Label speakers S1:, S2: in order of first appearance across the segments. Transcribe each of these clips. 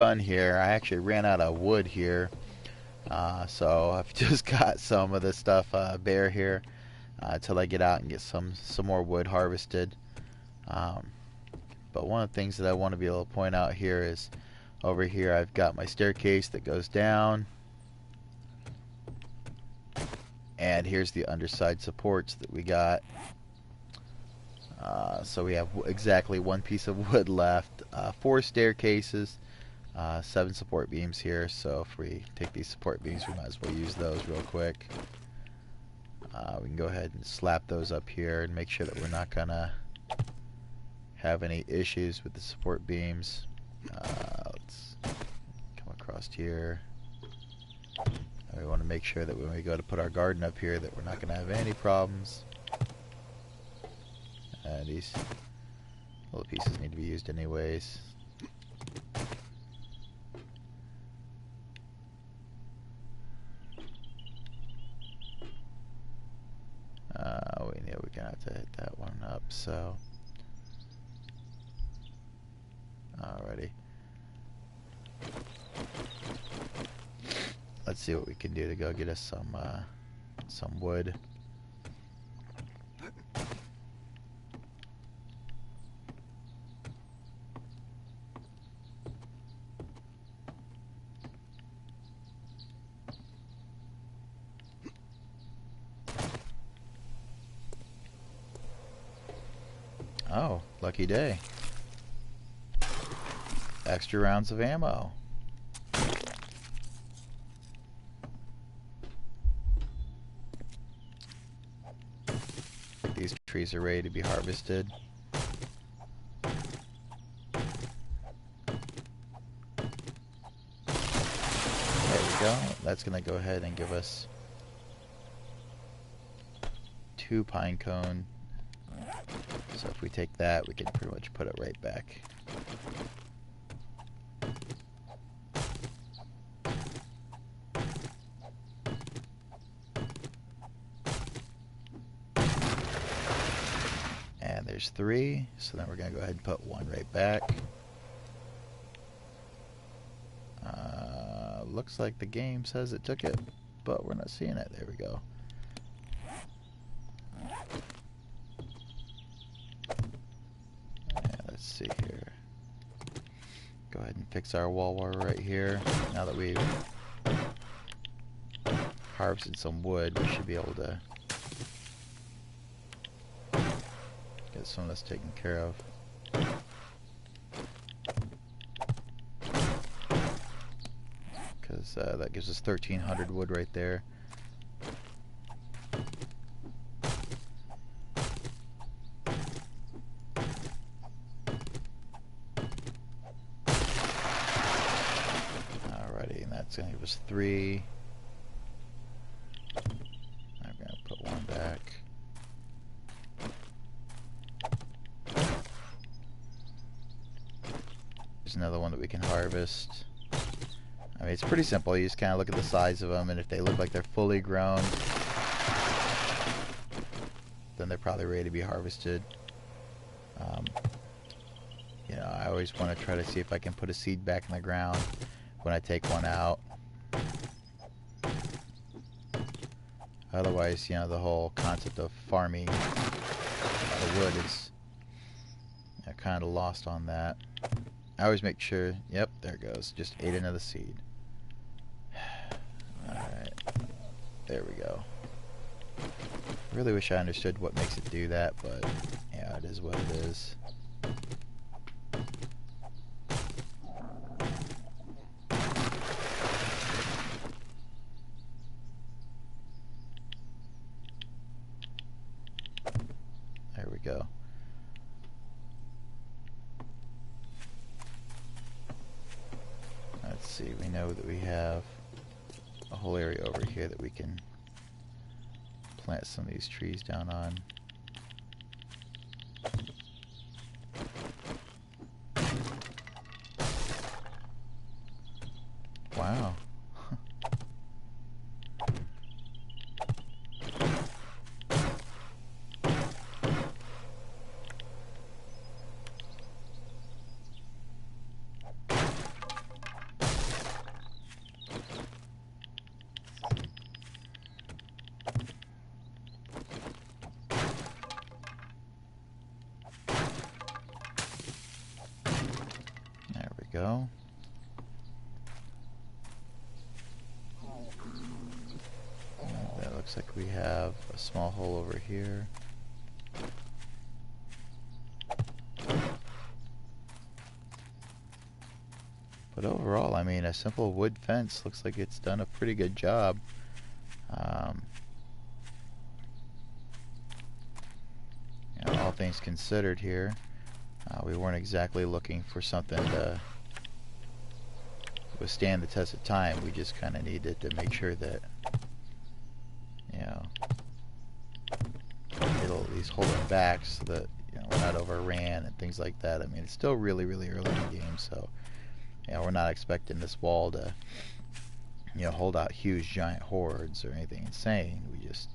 S1: Done here. I actually ran out of wood here, so I've just got some of this stuff bare here until I get out and get some more wood harvested. Um, but one of the things that I want to be able to point out here is over here I've got my staircase that goes down, and here's the underside supports that we got. So we have exactly one piece of wood left, four staircases. Seven support beams here, so if we take these support beams, we might as well use those real quick. We can go ahead and slap those up here and make sure that we're not gonna have any issues with the support beams. Let's come across here. We want to make sure that when we go to put our garden up here that we're not gonna have any problems. These little pieces need to be used anyways. We know we're gonna have to hit that one up, so alrighty. Let's see what we can do to go get us some wood. Oh, lucky day. Extra rounds of ammo. These trees are ready to be harvested. There we go. That's going to go ahead and give us 2 pine cone. So if we take that, we can pretty much put it right back. And there's 3, so then we're going to go ahead and put 1 right back. Looks like the game says it took it, but we're not seeing it. There we go. Let's see here. Go ahead and fix our wall wire right here. Now that we've harvested some wood, we should be able to get some of this taken care of. Because that gives us 1,300 wood right there. Alrighty, and that's going to give us 3. I'm going to put 1 back. There's another one that we can harvest. I mean, it's pretty simple. You just kind of look at the size of them, and if they look like they're fully grown, then they're probably ready to be harvested. You know, I always want to try to see if I can put a seed back in the ground when I take one out. Otherwise, you know, the whole concept of farming the wood is kind of lost on that. I always make sure, yep, there it goes. Just ate another seed. Alright, there we go. Really wish I understood what makes it do that, but yeah, it is what it is. There we go. Let's see, we know that we have a whole area over here that we can plant some of these trees down on. Wow. go. That looks like we have a small hole over here. But overall, I mean, a simple wood fence looks like it's done a pretty good job. You know, all things considered here, we weren't exactly looking for something to withstand the test of time. We just kind of needed to make sure that, you know, it'll at least hold them back so that, you know, we're not overran and things like that. I mean, it's still really, really early in the game, so, you know, we're not expecting this wall to, you know, hold out huge giant hordes or anything insane. We just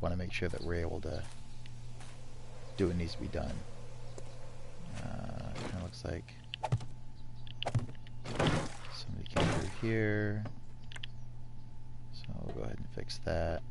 S1: want to make sure that we're able to do what needs to be done. Kind of looks like somebody came through here, so we'll go ahead and fix that.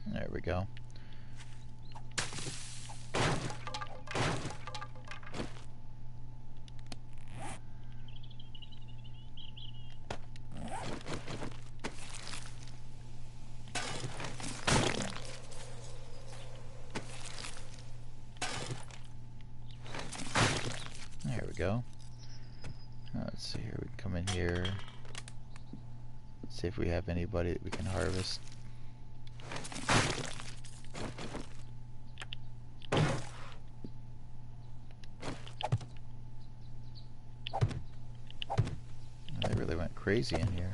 S1: There we go. There we go. Let's see here. We can come in here. See if we have anybody that we can harvest. They really went crazy in here.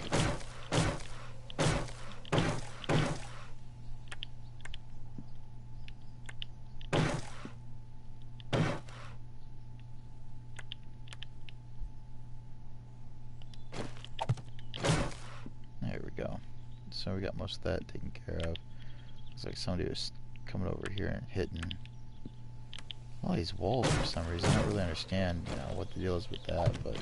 S1: There we go. So we got most of that taken care of. Looks like somebody was coming over here and hitting all these walls for some reason. I don't really understand, you know, what the deal is with that, but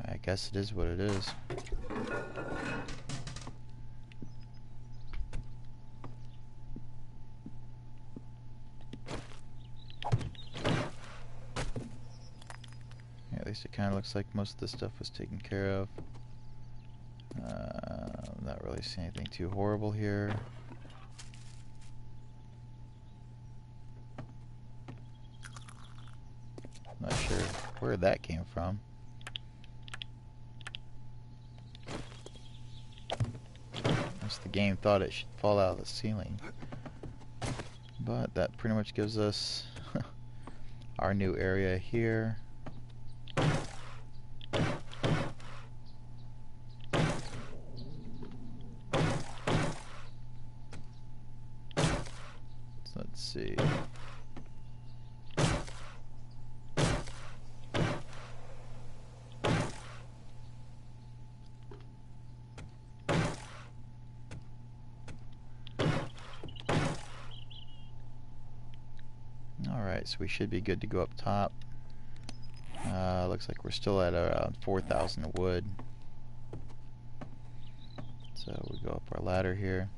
S1: I guess it is what it is. At least it kind of looks like most of the stuff was taken care of. Not really seeing anything too horrible here. Not sure where that came from. Unless the game thought it should fall out of the ceiling. But that pretty much gives us our new area here. Let's see. Alright, so we should be good to go up top. Looks like we're still at around 4,000 wood. So we go up our ladder here.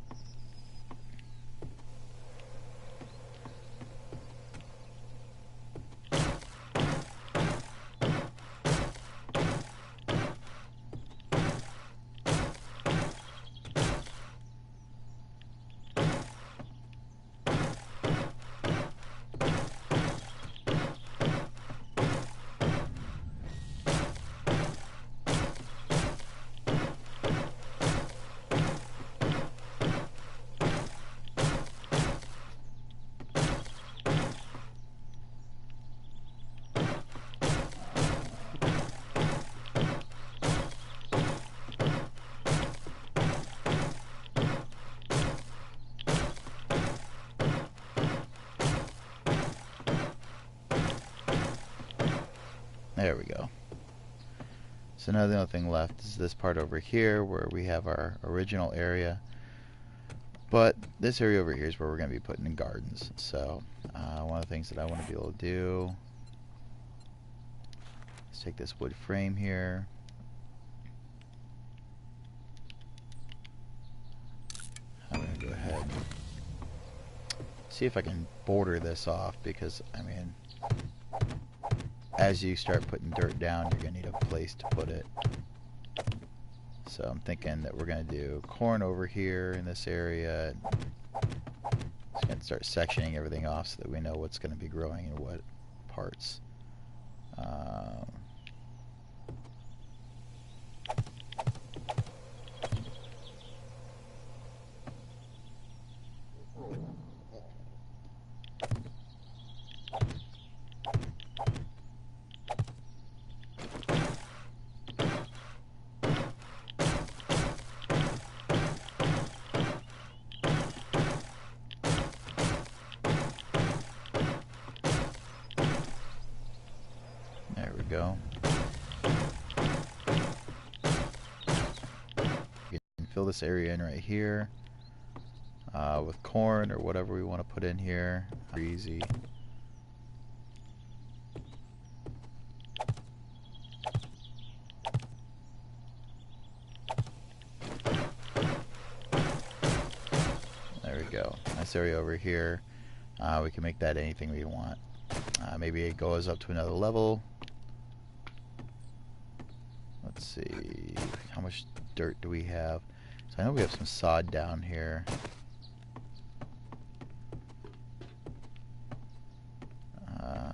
S1: There we go. So now the only thing left is this part over here where we have our original area. But this area over here is where we're going to be putting in gardens. So one of the things that I want to be able to do is take this wood frame here. I'm going to go ahead and see if I can border this off, because I mean, as you start putting dirt down, you're going to need a place to put it. So I'm thinking that we're going to do corn over here in this area. Just going to start sectioning everything off so that we know what's going to be growing in what parts. There we go. You can fill this area in right here with corn or whatever we want to put in here. Easy. There we go. Nice area over here. We can make that anything we want. Maybe it goes up to another level. Let's see, how much dirt do we have? So I know we have some sod down here.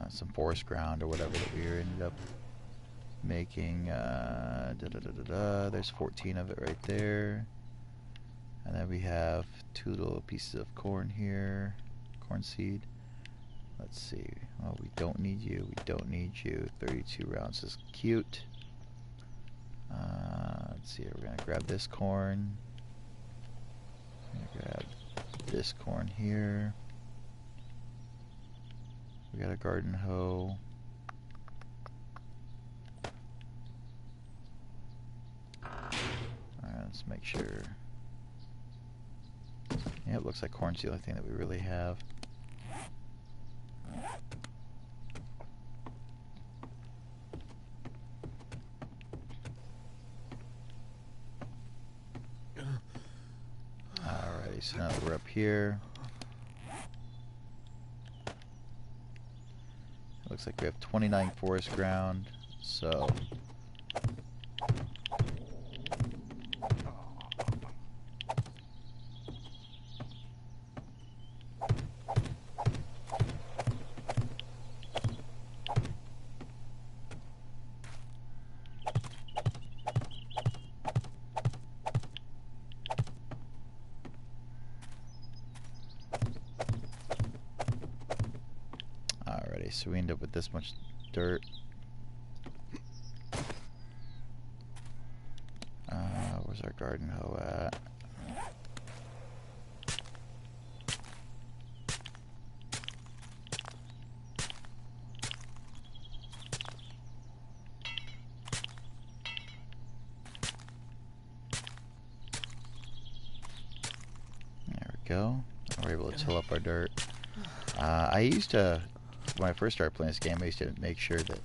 S1: Some forest ground or whatever that we ended up making. There's 14 of it right there. And then we have 2 little pieces of corn here. Corn seed. Let's see. Well, we don't need you. We don't need you. 32 rounds is cute. Let's see. We're going to grab this corn. Grab this corn here. We got a garden hoe. Alright, let's make sure. Yeah, it looks like corn's the only thing that we really have. Alrighty, so now that we're up here, it looks like we have 29 forest ground, so so we end up with this much dirt. Where's our garden hoe at? There we go. We're able to till up our dirt. I used to, when I first started playing this game, I used to make sure that,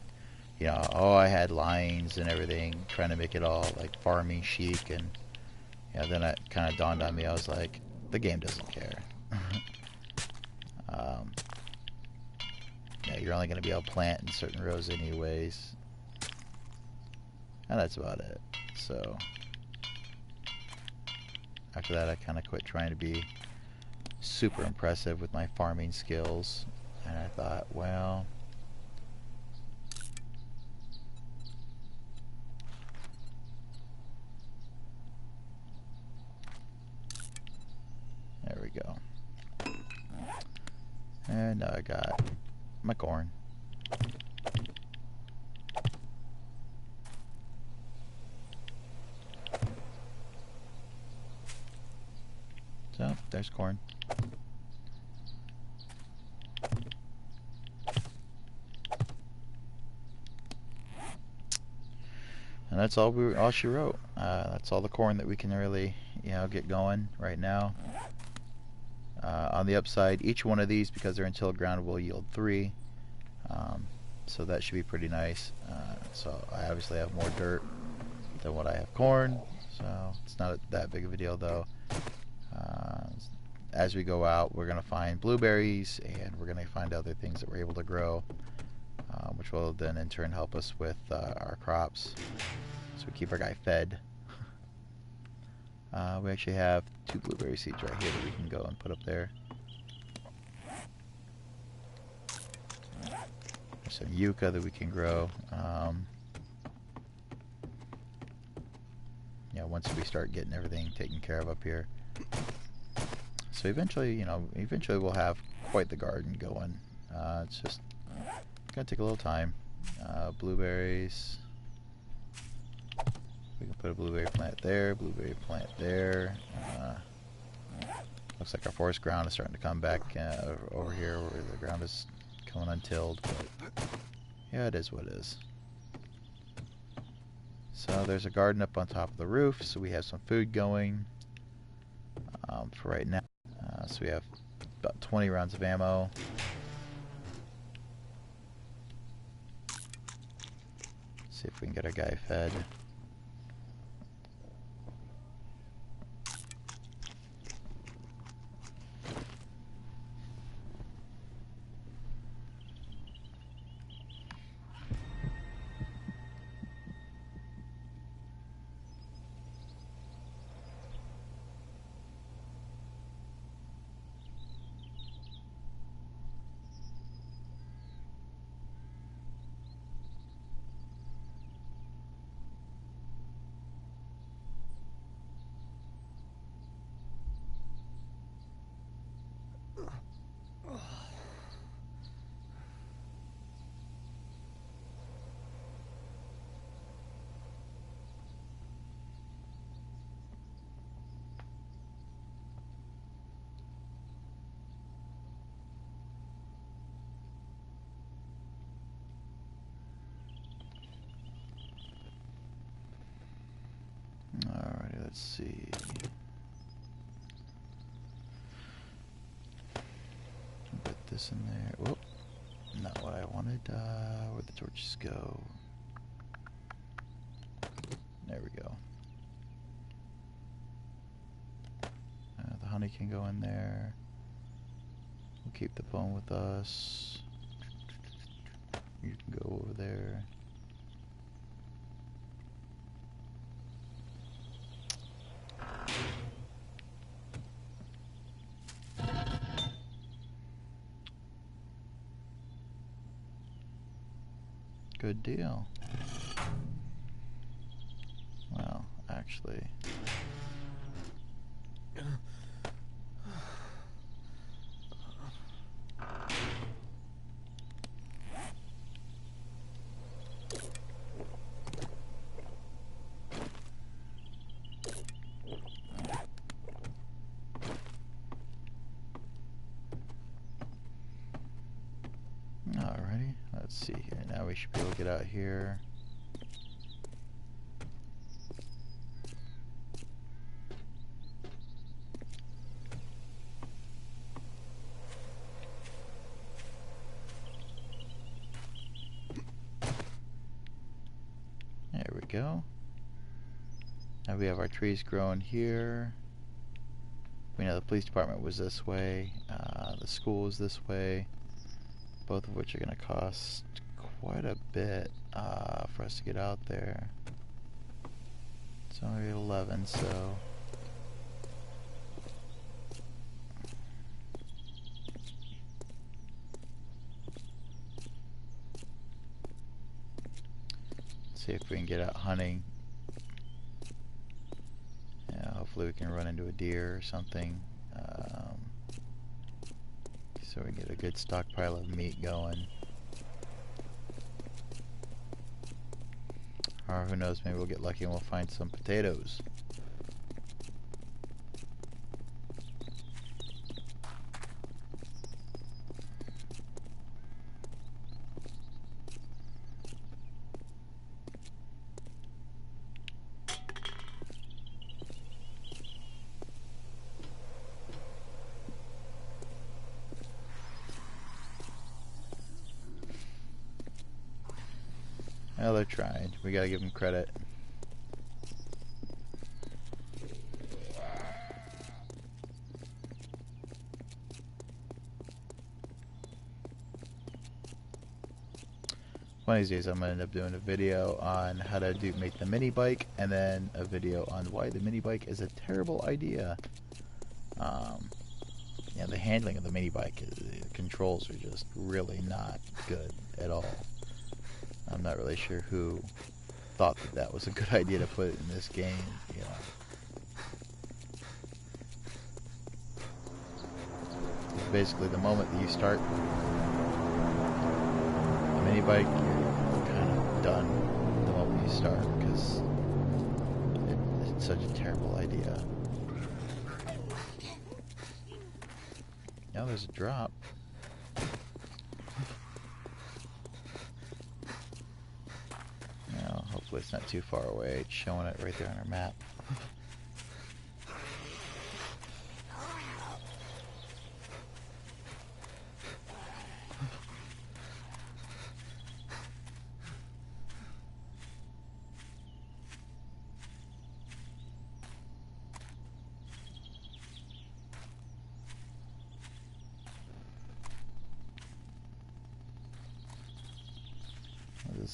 S1: you know, I had lines and everything, trying to make it all like farming chic, and then it kind of dawned on me, I was like, the game doesn't care. Yeah, you're only going to be able to plant in certain rows anyways, and that's about it. So after that, I kind of quit trying to be super impressive with my farming skills. And I thought, well, there we go. And now I got my corn. So, there's corn. that's all she wrote. That's all the corn that we can really, get going right now. On the upside, each one of these, because they're in tilled ground, will yield 3. So that should be pretty nice. So I obviously have more dirt than what I have corn, so it's not that big of a deal though. As we go out, we're going to find blueberries, and we're going to find other things that we're able to grow, which will then in turn help us with our crops, so we keep our guy fed. We actually have 2 blueberry seeds right here that we can go and put up there. There's some yucca that we can grow. Once we start getting everything taken care of up here. So eventually, we'll have quite the garden going. It's just gonna take a little time. Blueberries. We can put a blueberry plant there, blueberry plant there. Looks like our forest ground is starting to come back over here where the ground is coming untilled, but yeah, it is what it is. So there's a garden up on top of the roof, so we have some food going for right now. So we have about 20 rounds of ammo. See if we can get our guy fed. Alrighty, let's see. Put this in there. Whoop. Not what I wanted. Where'd the torches go? There we go. The honey can go in there. We'll keep the bone with us. You can go over there. Good deal. Well, actually... Alrighty, let's see here. Now we should be able to get out here. There we go. Now we have our trees growing here. We know the police department was this way. The school is this way. Both of which are going to cost quite a bit for us to get out there. It's only 11, so... see if we can get out hunting. Yeah, hopefully we can run into a deer or something. So we can get a good stockpile of meat going. Or who knows, maybe we'll get lucky and we'll find some potatoes. Well, they're trying. We gotta give them credit. One of these days I'm going to end up doing a video on how to make the mini bike, and then a video on why the mini bike is a terrible idea. Yeah, the handling of the mini bike, the controls are just really not good at all. I'm not really sure who thought that that was a good idea to put it in this game, you know. Basically, the moment that you start the mini bike, you're kind of done the moment you start, because it's such a terrible idea. Now there's a drop. Now, hopefully it's not too far away. It's showing it right there on our map.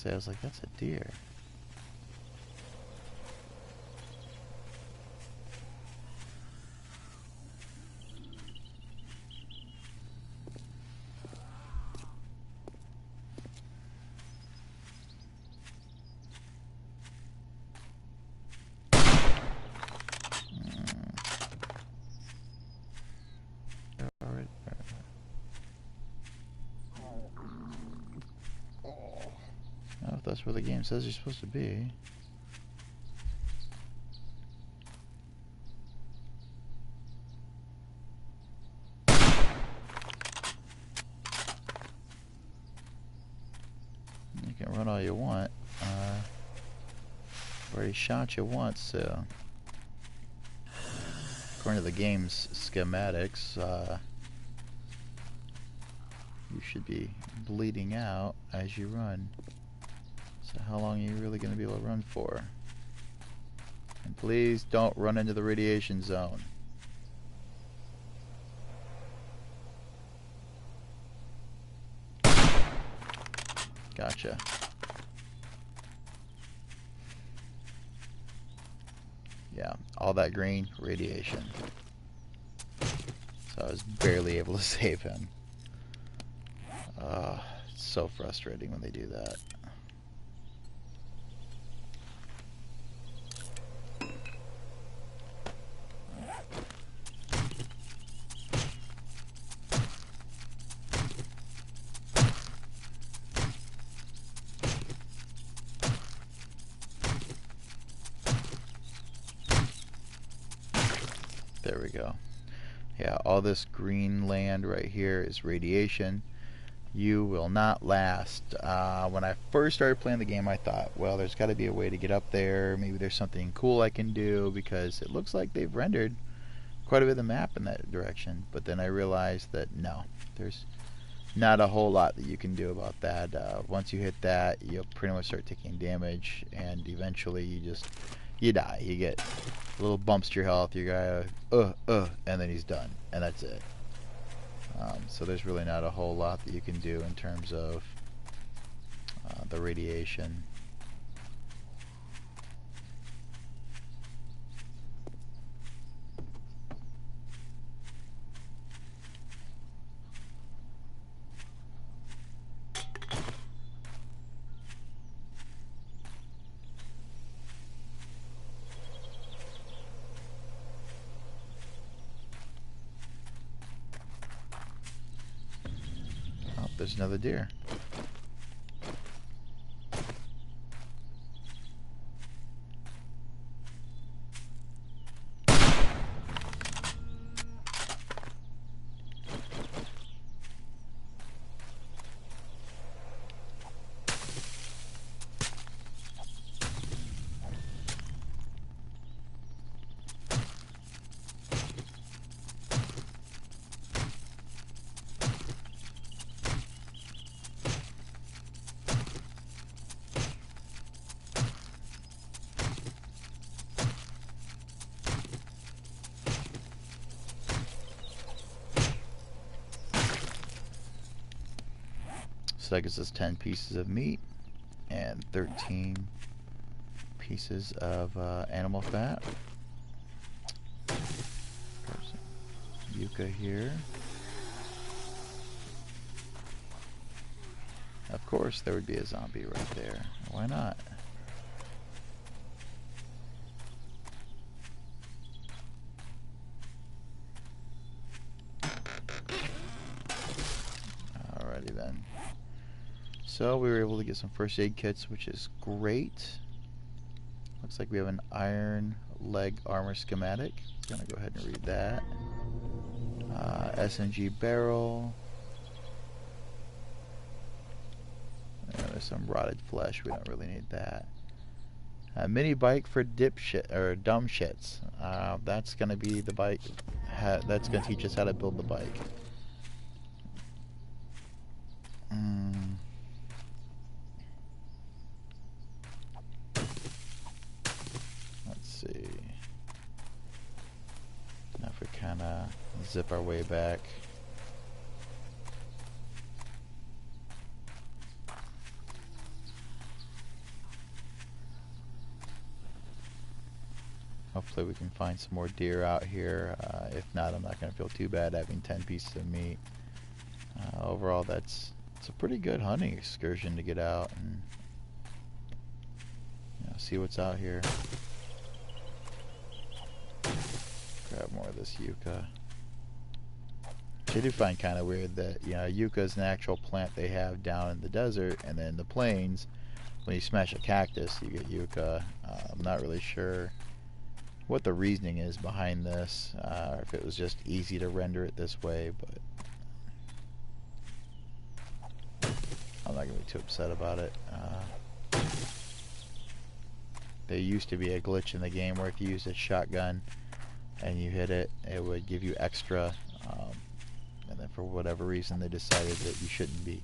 S1: I was like, that's a deer. I don't know if that's where the game says you're supposed to be. You can run all you want. I've already shot you once, so according to the game's schematics, you should be bleeding out as you run. So how long are you really going to be able to run for? And please don't run into the radiation zone. Gotcha. Yeah, all that green, radiation. So I was barely able to save him. It's so frustrating when they do that. There we go. Yeah, all this green land right here is radiation. You will not last. When I first started playing the game, I thought, well, there's got to be a way to get up there. Maybe there's something cool I can do, because it looks like they've rendered quite a bit of the map in that direction. But then I realized that no, there's not a whole lot that you can do about that. Once you hit that, you'll pretty much start taking damage, and eventually you die. You get little bumps to your health. Your guy, and then he's done, and that's it. So there's really not a whole lot that you can do in terms of the radiation. There's another deer. So that gives us 10 pieces of meat and 13 pieces of animal fat. Grab some yucca here. Of course there would be a zombie right there. Why not? Alrighty then. So we were able to get some first aid kits, which is great. Looks like we have an iron leg armor schematic. I'm gonna go ahead and read that. SMG barrel. There's some rotted flesh. We don't really need that. Mini bike for dipshit or dumb shits. That's gonna be the bike. That's gonna teach us how to build the bike. Let's see. Now if we kind of zip our way back. Hopefully we can find some more deer out here. If not, I'm not going to feel too bad having 10 pieces of meat. Overall, it's a pretty good hunting excursion to get out and see what's out here. Grab more of this yucca. Which I do find kind of weird that yucca is an actual plant they have down in the desert, and then in the plains, when you smash a cactus, you get yucca. I'm not really sure what the reasoning is behind this, or if it was just easy to render it this way, but I'm not going to be too upset about it. There used to be a glitch in the game where if you used a shotgun and you hit it, it would give you extra, and then for whatever reason they decided that you shouldn't be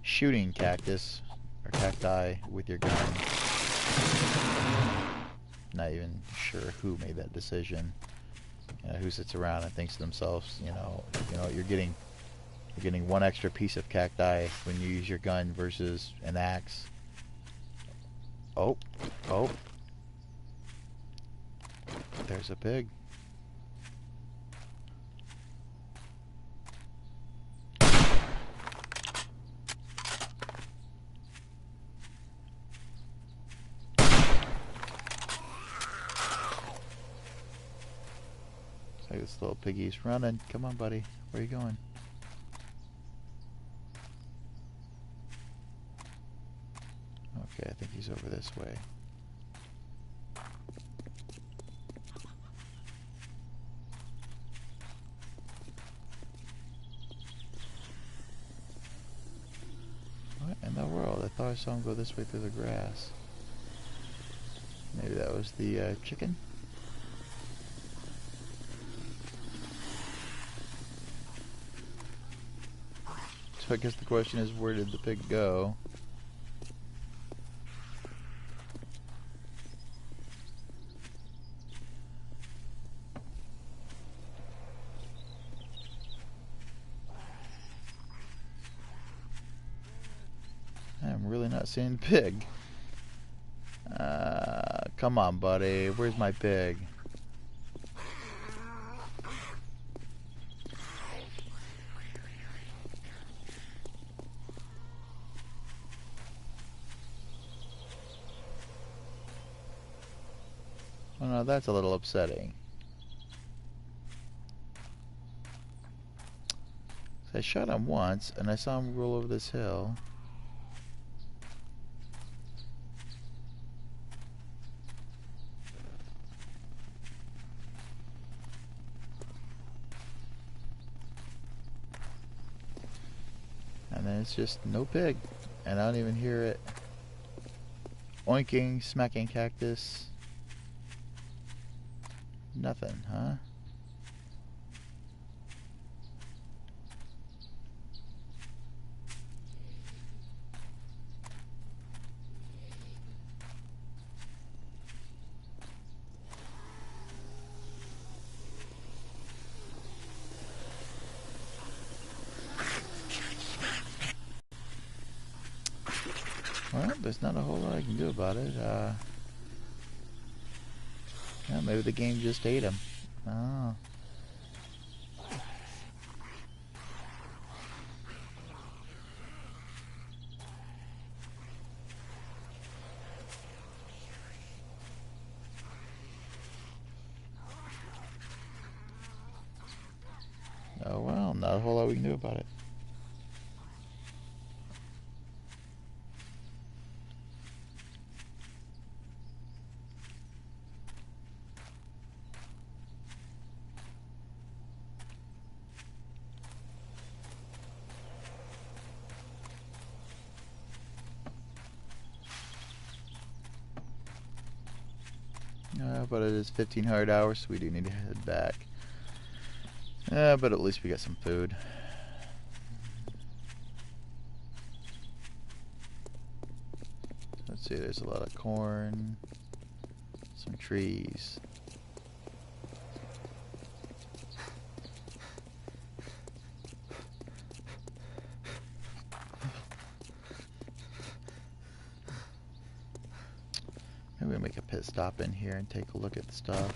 S1: shooting cactus or cacti with your gun. Not even sure who made that decision. Who sits around and thinks to themselves, you're getting one extra piece of cacti when you use your gun versus an axe. Oh, there's a pig. This little piggy's running. Come on, buddy. Where are you going? Okay, I think he's over this way. What in the world? I thought I saw him go this way through the grass. Maybe that was the chicken? So I guess the question is, where did the pig go? I'm really not seeing the pig. Come on, buddy. Where's my pig? Oh no, that's a little upsetting. So I shot him once, and I saw him roll over this hill. And then it's just no pig. And I don't even hear it oinking, smacking cactus. Nothing, huh? there's not a whole lot I can do about it. Yeah, maybe the game just ate him. Oh. Oh well, not a whole lot we can do about it. But it is 1500 hours, so we do need to head back. But at least we got some food. Let's see, there's a lot of corn, some trees. Maybe we'll make a pit stop in here and take a look at the stuff.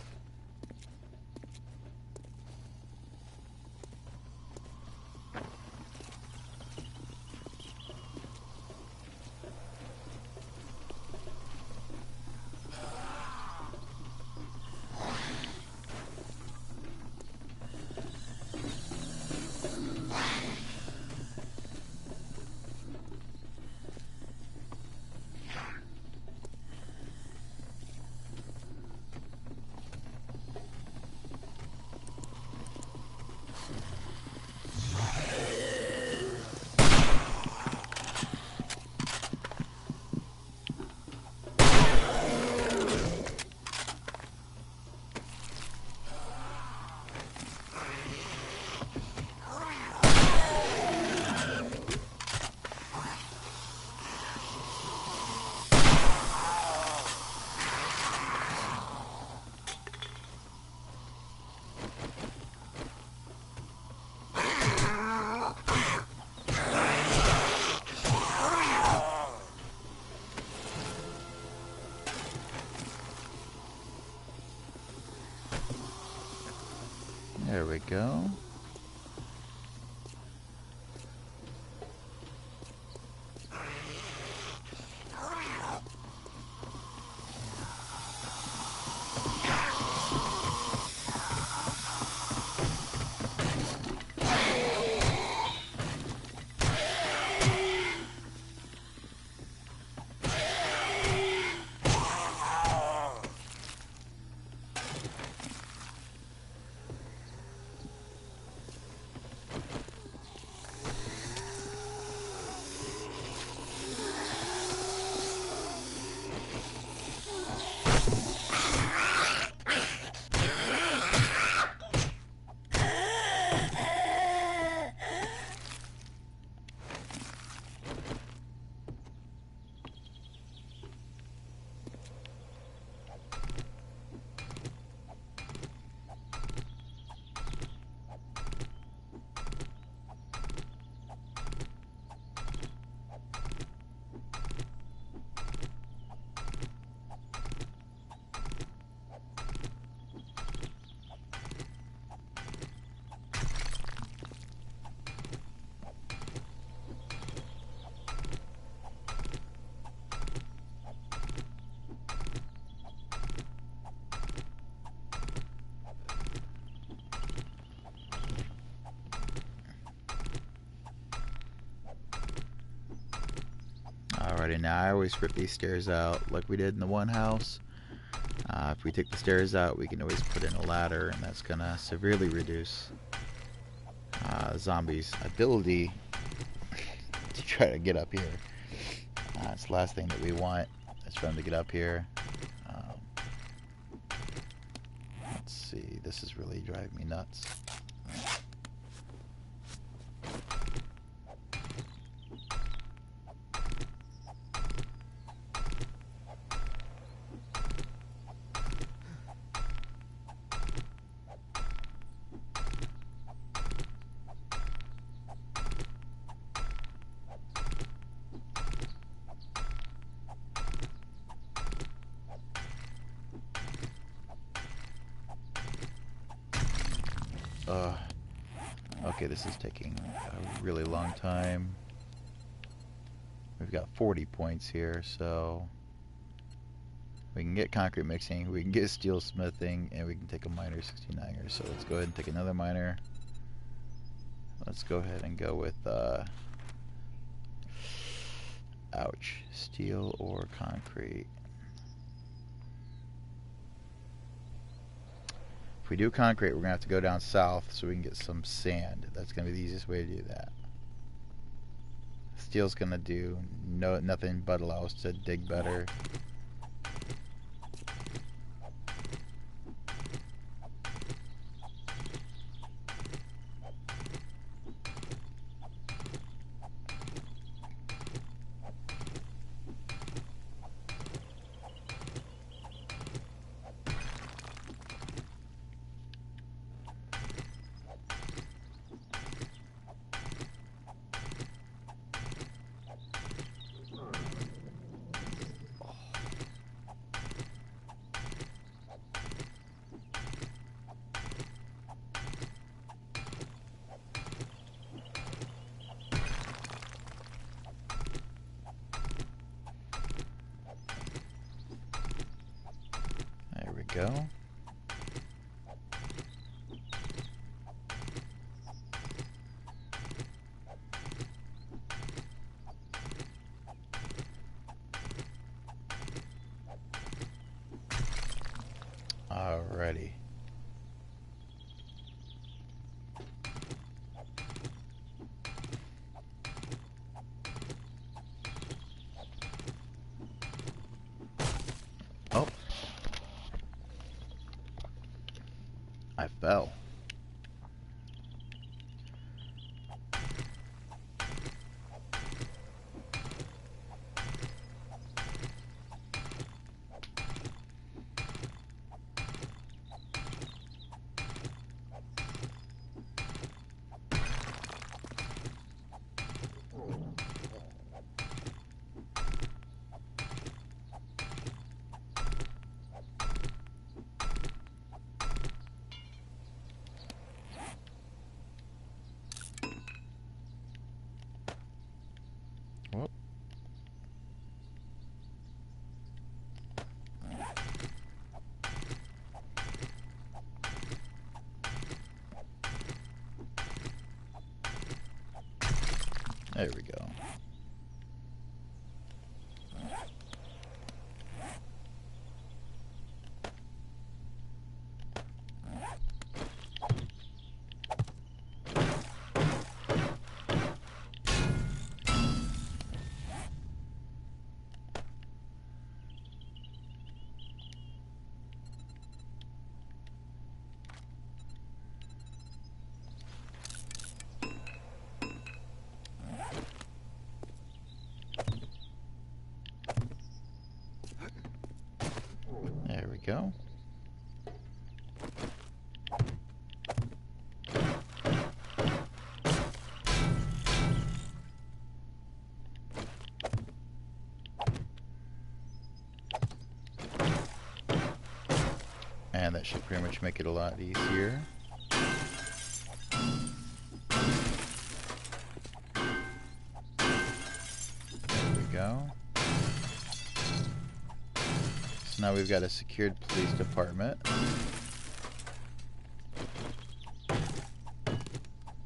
S1: There we go. Alrighty, now I always rip these stairs out like we did in the one house. If we take the stairs out, we can always put in a ladder, and that's gonna severely reduce zombies' ability to try to get up here. It's the last thing that we want, is for them to get up here. Let's see, this is really driving me nuts. Okay, this is taking a really long time. We've got 40 points here, so we can get concrete mixing, we can get steel smithing, and we can take a miner 69er. So let's go ahead and take another miner. Let's go ahead and go with ouch, steel or concrete. If we do concrete, we're gonna have to go down south so we can get some sand. That's gonna be the easiest way to do that. Steel's gonna do nothing but allow us to dig better. There we go. Alrighty. Oh. I fell. Whoop. There we go. There we go. And that should pretty much make it a lot easier. There we go. So now we've got a secured police department.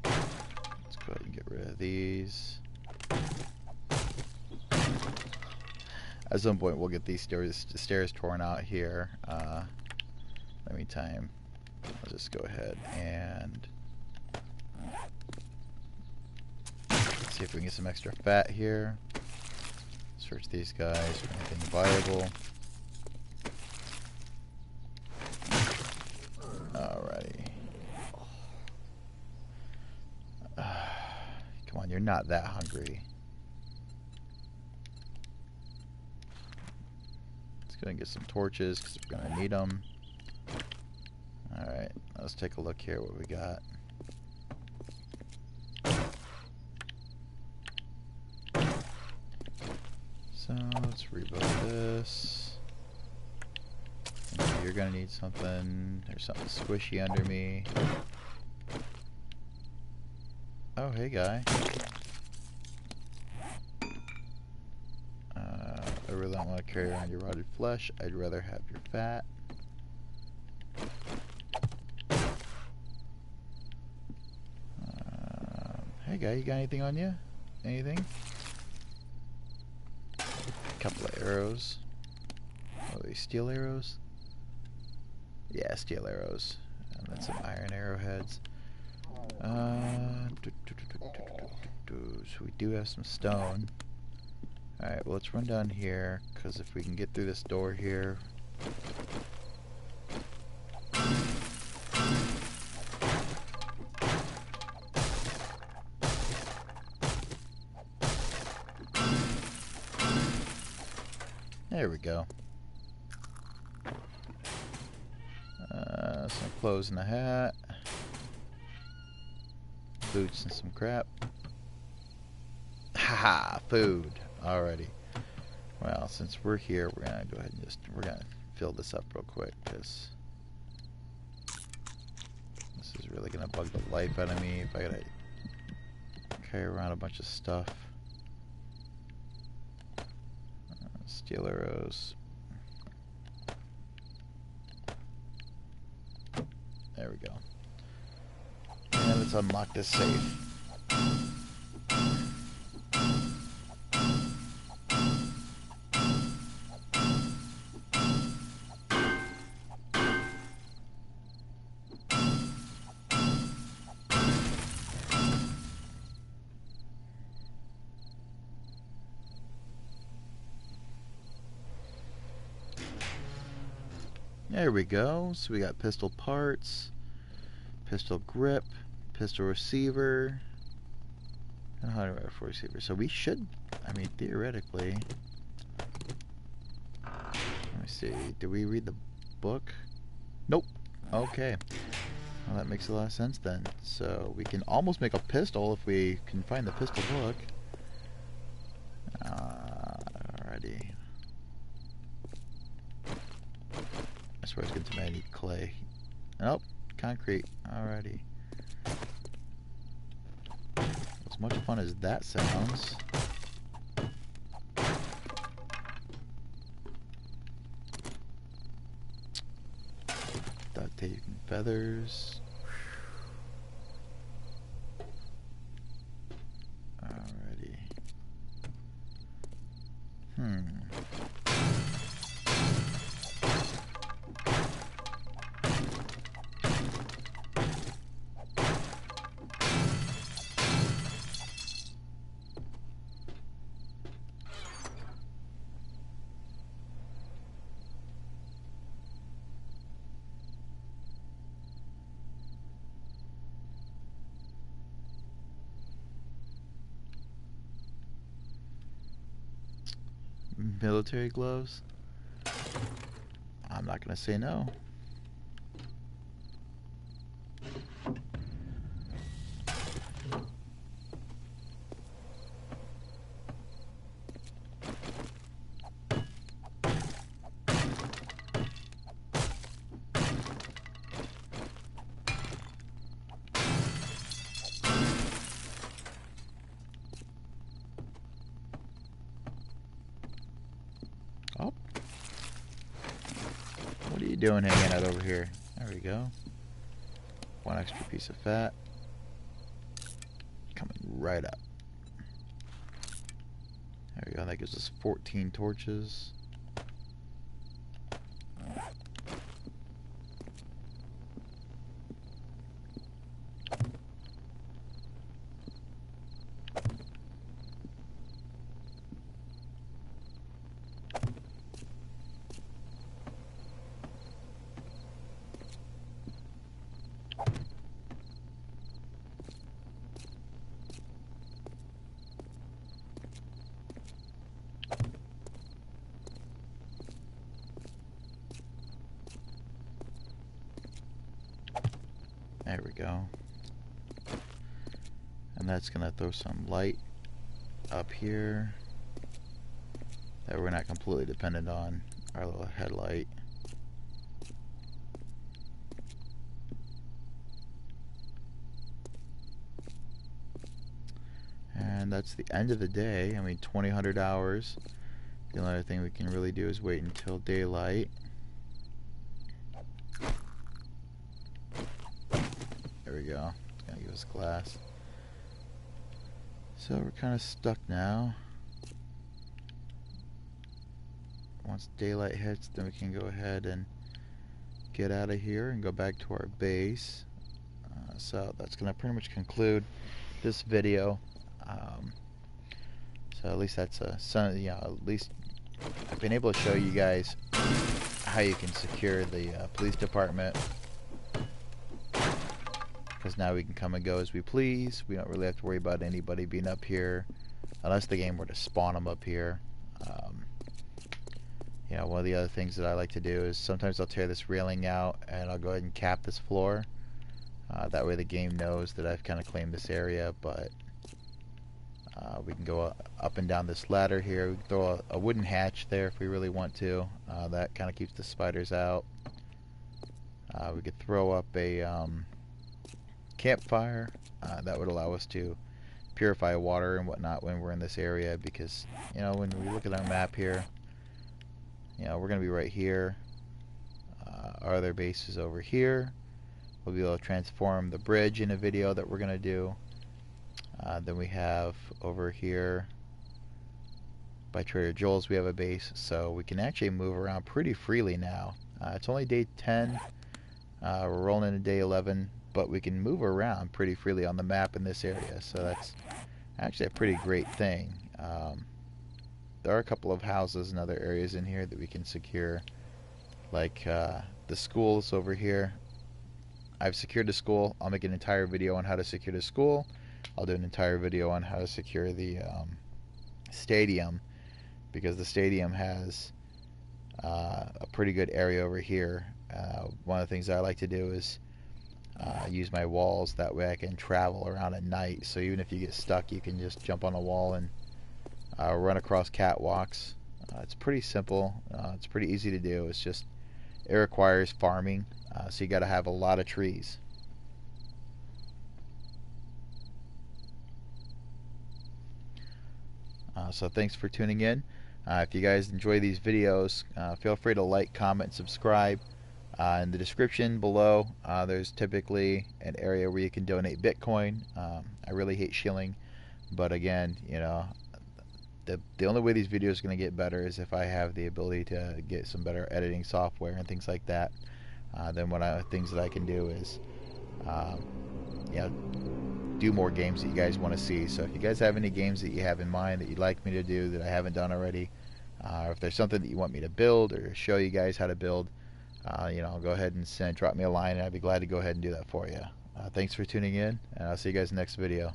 S1: Let's go ahead and get rid of these. At some point we'll get these stairs torn out here. In the meantime, I'll just go ahead and see if we can get some extra fat here. Search these guys for anything viable. Alrighty. Come on, you're not that hungry. Let's go and get some torches because we're going to need them. Alright, let's take a look here what we got. So let's rebuild this. You're gonna need something. There's something squishy under me. Oh, hey guy. I really don't want to carry around your rotted flesh. I'd rather have your fat. Hey guy, you got anything on you? Anything? A couple of arrows. Oh, these steel arrows? Yeah, steel arrows. And then some iron arrowheads. So we do have some stone. Alright, well, let's run down here, because if we can get through this door here... There we go. Some clothes and a hat. Boots and some crap. Haha, food. Alrighty. Well, since we're here, we're gonna go ahead and we're gonna fill this up real quick, because this is really gonna bug the life out of me if I gotta carry around a bunch of stuff. Steel arrows. There we go. And let's unlock this safe. There we go. So we got pistol parts, pistol grip, pistol receiver, and hunting rifle receiver. So we should, I mean, theoretically. Let me see. Did we read the book? Nope. Okay. Well, that makes a lot of sense then. So we can almost make a pistol if we can find the pistol book. Alrighty. I swear it's good to me. I need clay. Nope. Concrete. Alrighty. As much fun as that sounds. Duct tape and feathers. Alrighty. Military gloves? I'm not gonna say no. Oh. What are you doing hanging out over here? There we go. One extra piece of fat. Coming right up. There we go. That gives us 14 torches. There we go. And that's going to throw some light up here that we're not completely dependent on our little headlight. that's the end of the day. I mean, 2,000 hours. The only other thing we can really do is wait until daylight. There we go. It's gonna give us glass. So we're kind of stuck now. Once daylight hits, then we can go ahead and get out of here and go back to our base. So that's going to pretty much conclude this video. So at least that's at least I've been able to show you guys how you can secure the police department. Because now we can come and go as we please. We don't really have to worry about anybody being up here, unless the game were to spawn them up here. One of the other things that I like to do is sometimes I'll tear this railing out and I'll go ahead and cap this floor. That way the game knows that I've kind of claimed this area, but we can go up and down this ladder here. We can throw a wooden hatch there if we really want to. That kind of keeps the spiders out. We could throw up a campfire. That would allow us to purify water and whatnot when we're in this area, because when we look at our map here, we're going to be right here. Our other base is over here. We'll be able to transform the bridge in a video that we're going to do. Then we have over here by Trader Joel's, we have a base, so we can actually move around pretty freely now. It's only day 10. We're rolling into day 11, but we can move around pretty freely on the map in this area, so that's actually a pretty great thing. There are a couple of houses and other areas in here that we can secure, like the schools over here. I've secured the school. I'll make an entire video on how to secure the school. I'll do an entire video on how to secure the stadium, because the stadium has a pretty good area over here. One of the things I like to do is use my walls. That way I can travel around at night, so even if you get stuck, you can just jump on a wall and run across catwalks. It's pretty simple. It's pretty easy to do. It requires farming, so you got to have a lot of trees. So thanks for tuning in. If you guys enjoy these videos, feel free to like, comment, subscribe. In the description below, there's typically an area where you can donate Bitcoin. I really hate shilling, but again, the only way these videos are going to get better is if I have the ability to get some better editing software and things like that. Then things that I can do is do more games that you guys want to see. So if you guys have any games that you have in mind that you'd like me to do that I haven't done already, or if there's something that you want me to build or show you guys how to build, go ahead and drop me a line, and I'd be glad to go ahead and do that for you. Thanks for tuning in, and I'll see you guys in the next video.